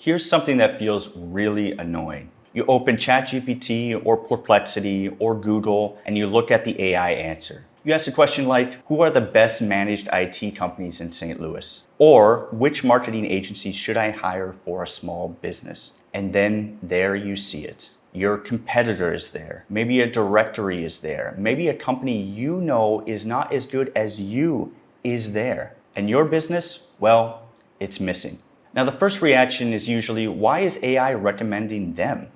Here's something that feels really annoying. You open ChatGPT or Perplexity or Google and you look at the AI answer. You ask a question like, who are the best managed IT companies in St. Louis? Or which marketing agency should I hire for a small business? And then there you see it. Your competitor is there. Maybe a directory is there. Maybe a company you know is not as good as you is there. And your business, well, it's missing. Now, the first reaction is usually, why is AI recommending them?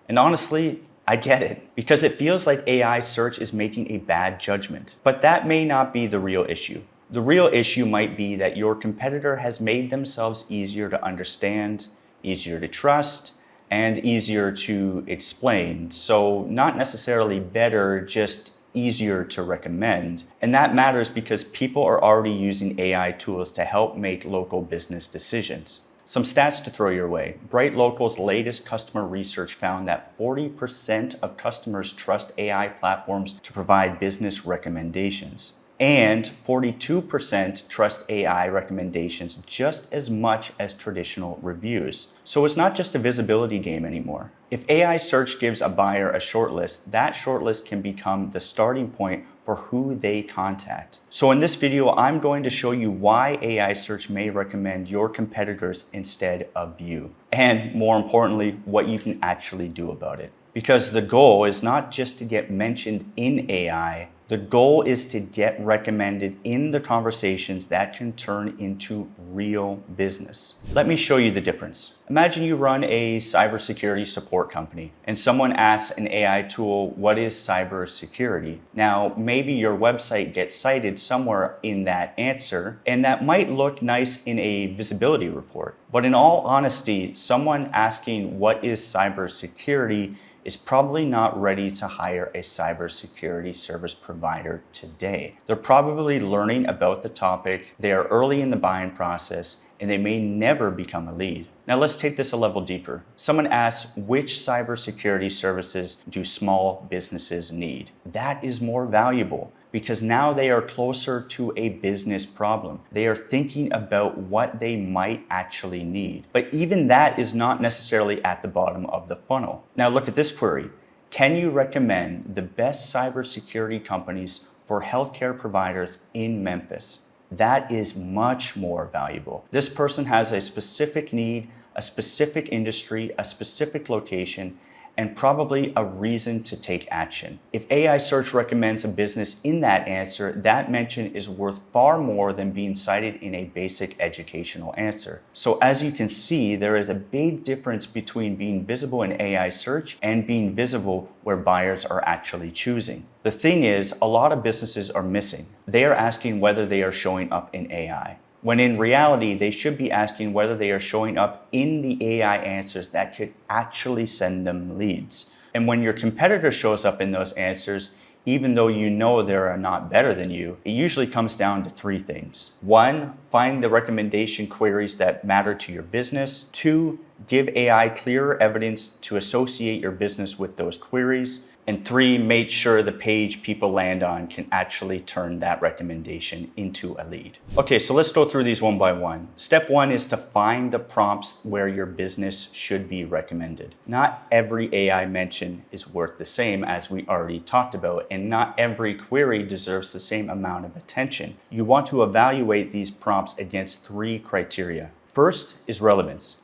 And honestly, I get it, because it feels like AI search is making a bad judgment. But that may not be the real issue. The real issue might be that your competitor has made themselves easier to understand, easier to trust, and easier to explain. So not necessarily better, just easier to recommend. And that matters because people are already using AI tools to help make local business decisions. Some stats to throw your way. Bright Local's latest customer research found that 40% of customers trust AI platforms to provide business recommendations. And 42% trust AI recommendations just as much as traditional reviews. So it's not just a visibility game anymore. If AI search gives a buyer a shortlist, that shortlist can become the starting point for who they contact. So in this video, I'm going to show you why AI search may recommend your competitors instead of you. And more importantly, what you can actually do about it. Because the goal is not just to get mentioned in AI, the goal is to get recommended in the conversations that can turn into real business. Let me show you the difference. Imagine you run a cybersecurity support company and someone asks an AI tool, what is cybersecurity? Now, maybe your website gets cited somewhere in that answer, and that might look nice in a visibility report. But in all honesty, someone asking what is cybersecurity is probably not ready to hire a cybersecurity service provider today. They're probably learning about the topic, they are early in the buying process, and they may never become a lead. Now let's take this a level deeper. Someone asks, which cybersecurity services do small businesses need? That is more valuable because now they are closer to a business problem. They are thinking about what they might actually need. But even that is not necessarily at the bottom of the funnel. Now look at this query. Can you recommend the best cybersecurity companies for healthcare providers in Memphis? That is much more valuable. This person has a specific need, a specific industry, a specific location, and probably a reason to take action. If AI search recommends a business in that answer, that mention is worth far more than being cited in a basic educational answer. So as you can see, there is a big difference between being visible in AI search and being visible where buyers are actually choosing. The thing is, a lot of businesses are missing. They are asking whether they are showing up in AI, when in reality, they should be asking whether they are showing up in the AI answers that could actually send them leads. And when your competitor shows up in those answers, even though you know they are not better than you, it usually comes down to three things. One, find the recommendation queries that matter to your business. Two, give AI clearer evidence to associate your business with those queries. And three, make sure the page people land on can actually turn that recommendation into a lead. Okay, so let's go through these one by one. Step one is to find the prompts where your business should be recommended. Not every AI mention is worth the same, as we already talked about, and not every query deserves the same amount of attention. You want to evaluate these prompts against three criteria. First is relevance.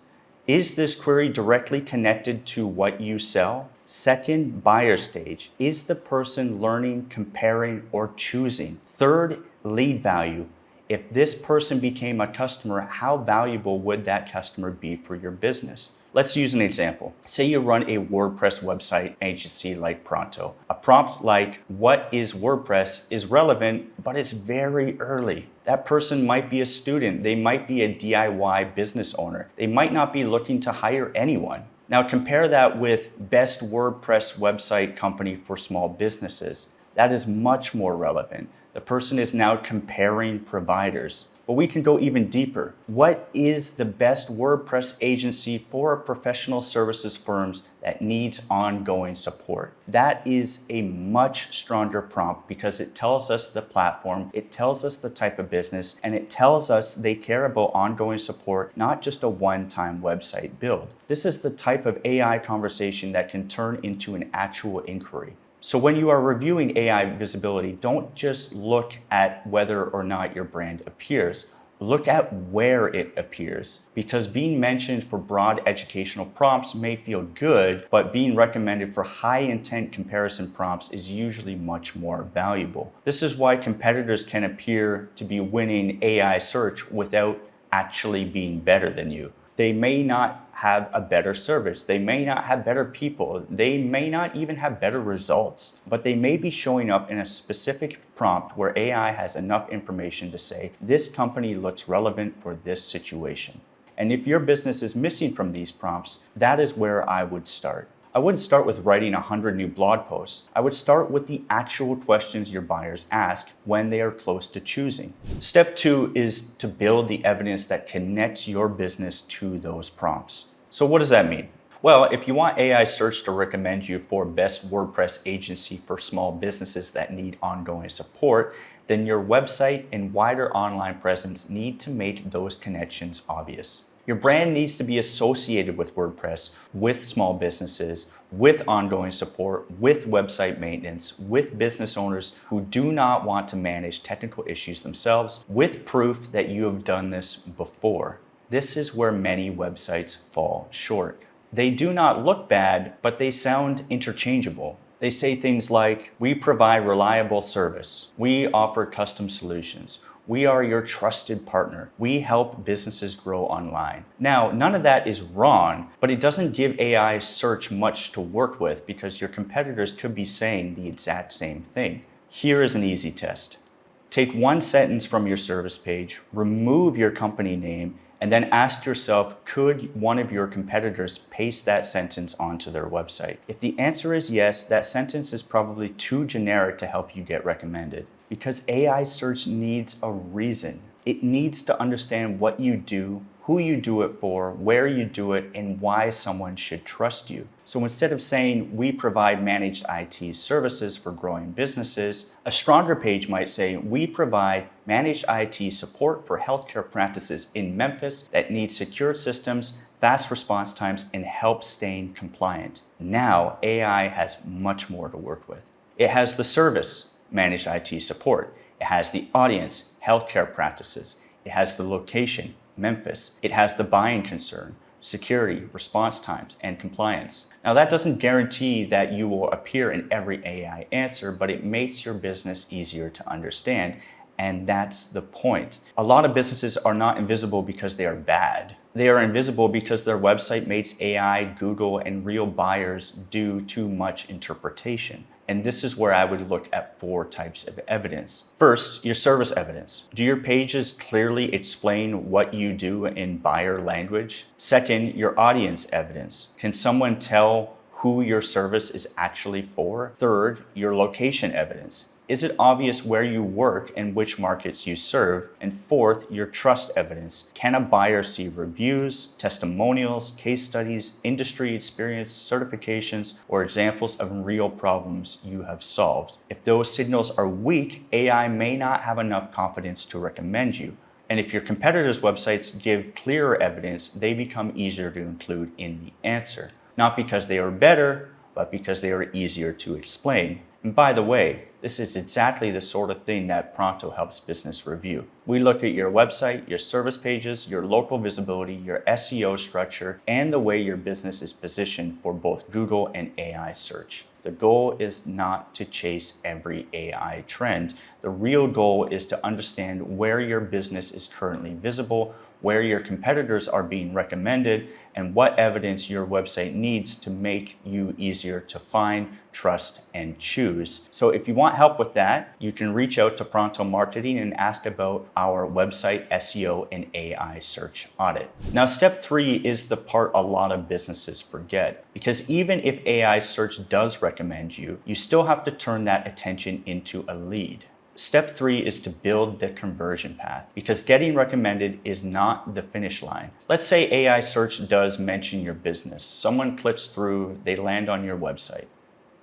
Is this query directly connected to what you sell? Second, buyer stage. Is the person learning, comparing, or choosing? Third, lead value. If this person became a customer, how valuable would that customer be for your business? Let's use an example. Say you run a WordPress website agency like Pronto. A prompt like, what is WordPress, is relevant, but it's very early. That person might be a student. They might be a DIY business owner. They might not be looking to hire anyone. Now compare that with best WordPress website company for small businesses. That is much more relevant. The person is now comparing providers. But we can go even deeper. What is the best WordPress agency for professional services firms that needs ongoing support? That is a much stronger prompt because it tells us the platform, it tells us the type of business, and it tells us they care about ongoing support, not just a one-time website build. This is the type of AI conversation that can turn into an actual inquiry. So when you are reviewing AI visibility, don't just look at whether or not your brand appears. Look at where it appears, because being mentioned for broad educational prompts may feel good, but being recommended for high intent comparison prompts is usually much more valuable. This is why competitors can appear to be winning AI search without actually being better than you. They may not have a better service. They may not have better people. They may not even have better results, but they may be showing up in a specific prompt where AI has enough information to say, this company looks relevant for this situation. And if your business is missing from these prompts, that is where I would start. I wouldn't start with writing 100 new blog posts. I would start with the actual questions your buyers ask when they are close to choosing. Step 2 is to build the evidence that connects your business to those prompts. So what does that mean? Well, if you want AI search to recommend you for best WordPress agency for small businesses that need ongoing support, then your website and wider online presence need to make those connections obvious. Your brand needs to be associated with WordPress, with small businesses, with ongoing support, with website maintenance, with business owners who do not want to manage technical issues themselves, with proof that you have done this before. This is where many websites fall short. They do not look bad, but they sound interchangeable. They say things like, we provide reliable service. We offer custom solutions. We are your trusted partner. We help businesses grow online. Now, none of that is wrong, but it doesn't give AI search much to work with because your competitors could be saying the exact same thing. Here is an easy test. Take one sentence from your service page, remove your company name, and then ask yourself, could one of your competitors paste that sentence onto their website? If the answer is yes, that sentence is probably too generic to help you get recommended. Because AI search needs a reason. It needs to understand what you do, who you do it for, where you do it, and why someone should trust you. So instead of saying, we provide managed IT services for growing businesses, a stronger page might say, we provide managed IT support for healthcare practices in Memphis that need secure systems, fast response times, and help staying compliant. Now, AI has much more to work with. It has the service, managed IT support. It has the audience, healthcare practices. It has the location, Memphis. It has the buying concern, security, response times, and compliance. Now that doesn't guarantee that you will appear in every AI answer, but it makes your business easier to understand. And that's the point. A lot of businesses are not invisible because they are bad. They are invisible because their website makes AI, Google, and real buyers do too much interpretation. And this is where I would look at 4 types of evidence. First, your service evidence. Do your pages clearly explain what you do in buyer language? Second, your audience evidence. Can someone tell who your service is actually for? Third, your location evidence. Is it obvious where you work and which markets you serve? And fourth, your trust evidence. Can a buyer see reviews, testimonials, case studies, industry experience, certifications, or examples of real problems you have solved? If those signals are weak, AI may not have enough confidence to recommend you. And if your competitors' websites give clearer evidence, they become easier to include in the answer. Not because they are better, but because they are easier to explain. And by the way, this is exactly the sort of thing that Pronto helps business review. We look at your website, your service pages, your local visibility, your SEO structure, and the way your business is positioned for both Google and AI search. The goal is not to chase every AI trend. The real goal is to understand where your business is currently visible, where your competitors are being recommended, and what evidence your website needs to make you easier to find, trust, and choose. So if you want help with that, you can reach out to Pronto Marketing and ask about our website SEO and AI search audit. Now, step 3 is the part a lot of businesses forget, because even if AI search does recommend you, you still have to turn that attention into a lead. Step 3 is to build the conversion path, because getting recommended is not the finish line. Let's say AI search does mention your business. Someone clicks through, they land on your website.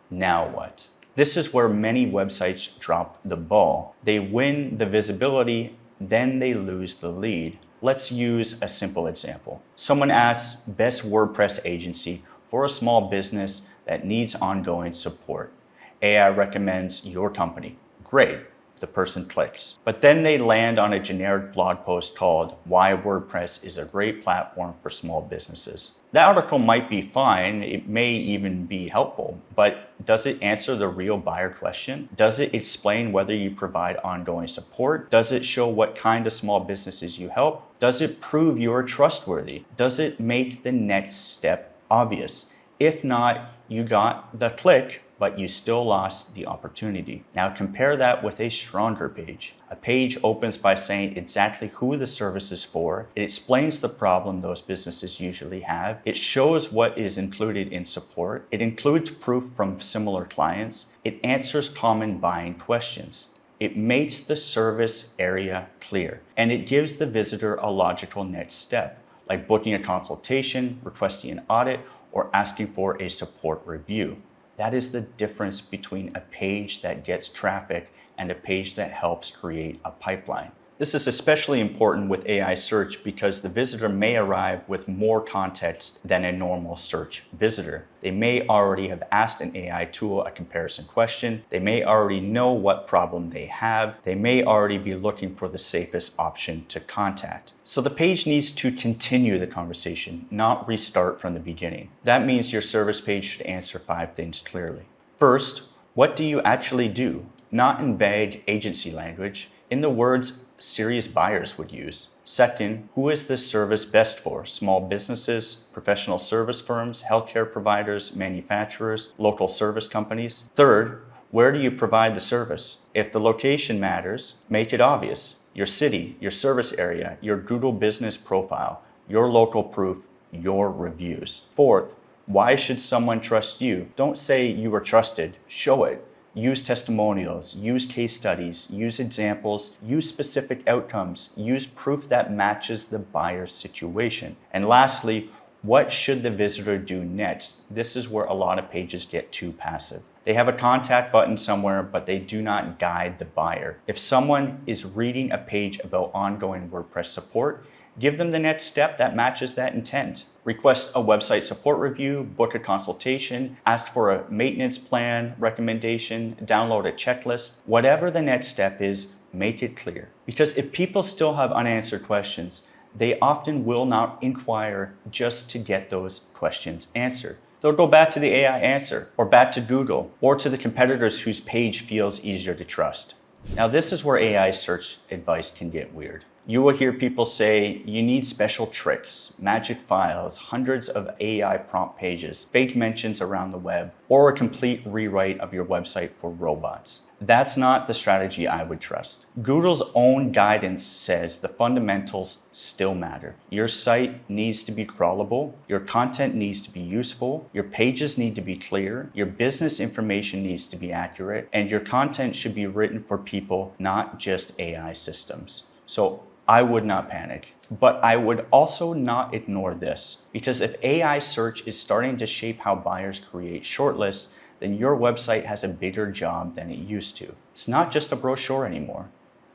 Now what? This is where many websites drop the ball. They win the visibility, then they lose the lead. Let's use a simple example. Someone asks best WordPress agency for a small business that needs ongoing support. AI recommends your company. Great. The person clicks. But then they land on a generic blog post called Why WordPress is a Great Platform for Small Businesses. That article might be fine, it may even be helpful, but does it answer the real buyer question? Does it explain whether you provide ongoing support? Does it show what kind of small businesses you help? Does it prove you're trustworthy? Does it make the next step obvious? If not, you got the click, but you still lost the opportunity. Now compare that with a stronger page. A page opens by saying exactly who the service is for. It explains the problem those businesses usually have. It shows what is included in support. It includes proof from similar clients. It answers common buying questions. It makes the service area clear, and it gives the visitor a logical next step, like booking a consultation, requesting an audit, or asking for a support review. That is the difference between a page that gets traffic and a page that helps create a pipeline. This is especially important with AI search because the visitor may arrive with more context than a normal search visitor. They may already have asked an AI tool a comparison question. They may already know what problem they have. They may already be looking for the safest option to contact. So the page needs to continue the conversation, not restart from the beginning. That means your service page should answer 5 things clearly. First, what do you actually do? Not in vague agency language, in the words serious buyers would use. Second, who is this service best for? Small businesses, professional service firms, healthcare providers, manufacturers, local service companies. Third, where do you provide the service? If the location matters, make it obvious. Your city, your service area, your Google business profile, your local proof, your reviews. Fourth, why should someone trust you? Don't say you are trusted, show it. Use testimonials, use case studies, use examples, use specific outcomes, use proof that matches the buyer's situation. And lastly, what should the visitor do next? This is where a lot of pages get too passive. They have a contact button somewhere, but they do not guide the buyer. If someone is reading a page about ongoing WordPress support, give them the next step that matches that intent. Request a website support review, book a consultation, ask for a maintenance plan recommendation, download a checklist. Whatever the next step is, make it clear. Because if people still have unanswered questions, they often will not inquire just to get those questions answered. They'll go back to the AI answer, or back to Google, or to the competitors whose page feels easier to trust. Now, this is where AI search advice can get weird. You will hear people say you need special tricks, magic files, hundreds of AI prompt pages, fake mentions around the web, or a complete rewrite of your website for robots. That's not the strategy I would trust. Google's own guidance says the fundamentals still matter. Your site needs to be crawlable, your content needs to be useful, your pages need to be clear, your business information needs to be accurate, and your content should be written for people, not just AI systems. So I would not panic, but I would also not ignore this, because if AI search is starting to shape how buyers create shortlists, then your website has a bigger job than it used to. It's not just a brochure anymore.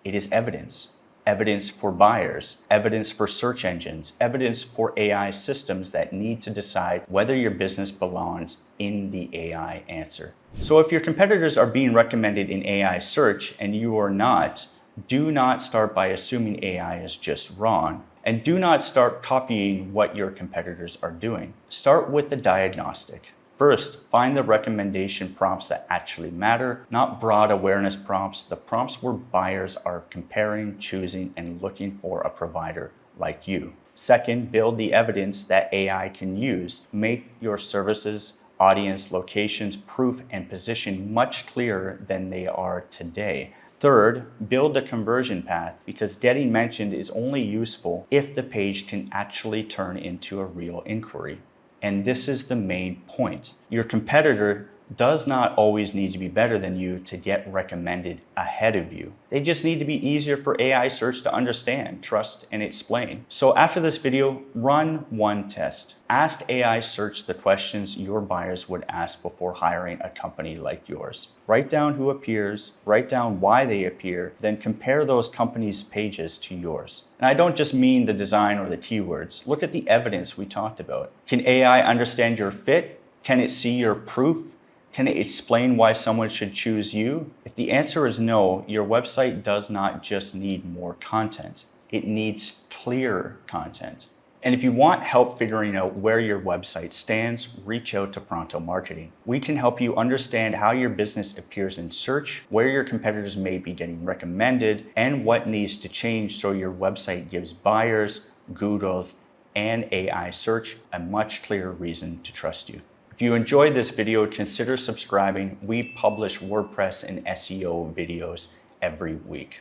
It is evidence. Evidence for buyers, evidence for search engines, evidence for AI systems that need to decide whether your business belongs in the AI answer. So if your competitors are being recommended in AI search and you are not, do not start by assuming AI is just wrong, and do not start copying what your competitors are doing. Start with the diagnostic. First, find the recommendation prompts that actually matter, not broad awareness prompts, the prompts where buyers are comparing, choosing, and looking for a provider like you. Second, build the evidence that AI can use. Make your services, audience, locations, proof, and position much clearer than they are today. Third, build a conversion path, because getting mentioned is only useful if the page can actually turn into a real inquiry. And this is the main point. Your competitor does not always need to be better than you to get recommended ahead of you. They just need to be easier for AI search to understand, trust, and explain. So after this video, run one test. Ask AI search the questions your buyers would ask before hiring a company like yours. Write down who appears, write down why they appear, then compare those companies' pages to yours. And I don't just mean the design or the keywords. Look at the evidence we talked about. Can AI understand your fit? Can it see your proof? Can it explain why someone should choose you? If the answer is no, your website does not just need more content. It needs clear content. And if you want help figuring out where your website stands, reach out to Pronto Marketing. We can help you understand how your business appears in search, where your competitors may be getting recommended, and what needs to change so your website gives buyers, Googles, and AI search a much clearer reason to trust you. If you enjoyed this video, consider subscribing. We publish WordPress and SEO videos every week.